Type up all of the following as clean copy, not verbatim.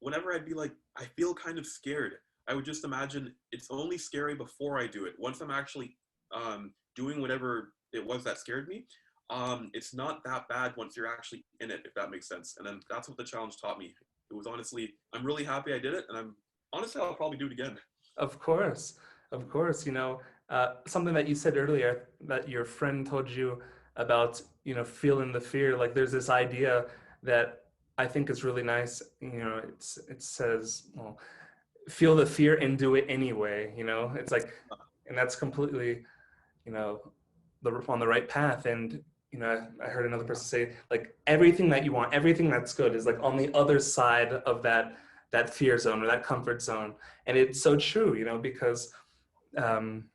whenever I'd be like, I feel kind of scared, I would just imagine it's only scary before I do it. Once I'm actually doing whatever it was that scared me, it's not that bad once you're actually in it, if that makes sense. And then that's what the challenge taught me. It was honestly, I'm really happy I did it, and honestly, I'll probably do it again. Of course, of course. Something that you said earlier that your friend told you about, feeling the fear. Like there's this idea that I think is really nice. It says, well, feel the fear and do it anyway. It's like, and that's completely, you know, on the right path. And I heard another person say, like, everything that you want, everything that's good is like on the other side of that fear zone or that comfort zone. And it's so true, because um,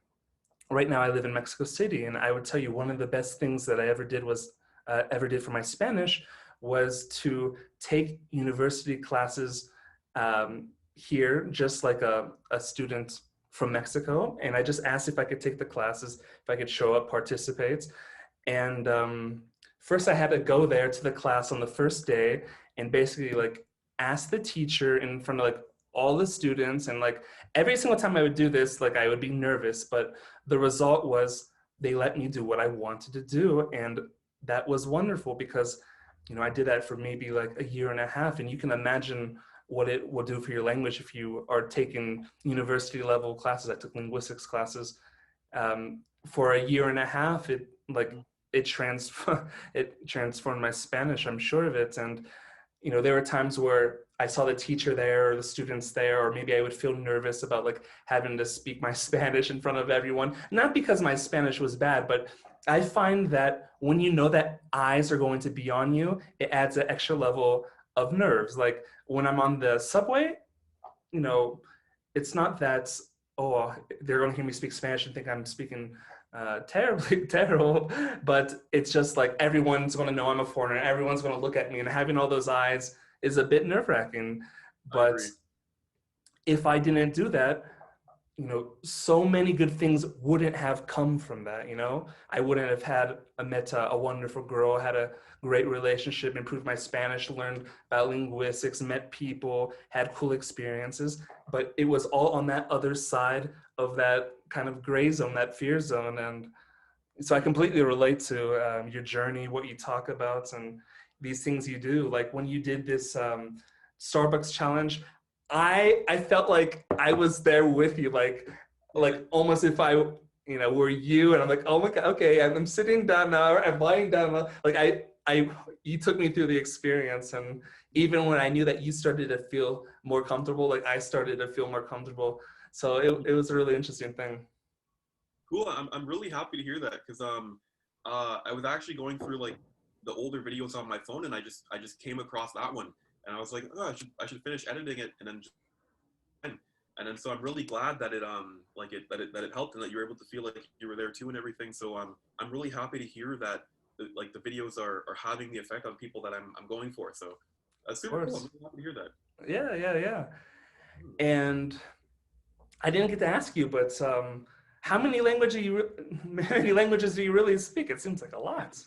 right now I live in Mexico City, and I would tell you one of the best things that I ever did for my Spanish was to take university classes here, just like a student from Mexico. And I just asked if I could take the classes, if I could show up, participate. And first I had to go there to the class on the first day and basically like ask the teacher in front of like all the students. And like every single time I would do this, like I would be nervous, but the result was they let me do what I wanted to do. And that was wonderful because, I did that for maybe like a year and a half. And you can imagine what it will do for your language if you are taking university level classes. I took linguistics classes for a year and a half. It transformed my Spanish. I'm sure of it. And there were times where I saw the teacher there or the students there, or maybe I would feel nervous about like having to speak my Spanish in front of everyone. Not because my Spanish was bad, but I find that when you know that eyes are going to be on you, it adds an extra level of nerves. Like when I'm on the subway, it's not that, oh, they're going to hear me speak Spanish and think I'm speaking terribly terrible, but it's just like everyone's going to know I'm a foreigner. Everyone's going to look at me, and having all those eyes is a bit nerve-wracking. I But agree. if I didn't do that, so many good things wouldn't have come from that. I wouldn't have met a wonderful girl, had a great relationship, improved my Spanish, learned about linguistics, met people, had cool experiences. But it was all on that other side of that kind of gray zone, that fear zone. And so I completely relate to your journey, what you talk about, and these things you do. Like when you did this Starbucks challenge, I felt like I was there with you, like almost if I were you, and I'm like, oh my god, okay, I'm sitting down now, I'm lying down now. Like you took me through the experience, and even when I knew that you started to feel more comfortable, like I started to feel more comfortable. So it was a really interesting thing. Cool. I'm really happy to hear that because I was actually going through like the older videos on my phone, and I just came across that one, and I was like, oh, I should finish editing it and then just so I'm really glad that it like it that it helped and that you were able to feel like you were there too and everything. So I'm really happy to hear that like the videos are having the effect on people that I'm going for. So that's Of super cool. I'm course. really happy to hear that. Yeah, yeah, yeah. And I didn't get to ask you, but how many languages do you really speak? It seems like a lot.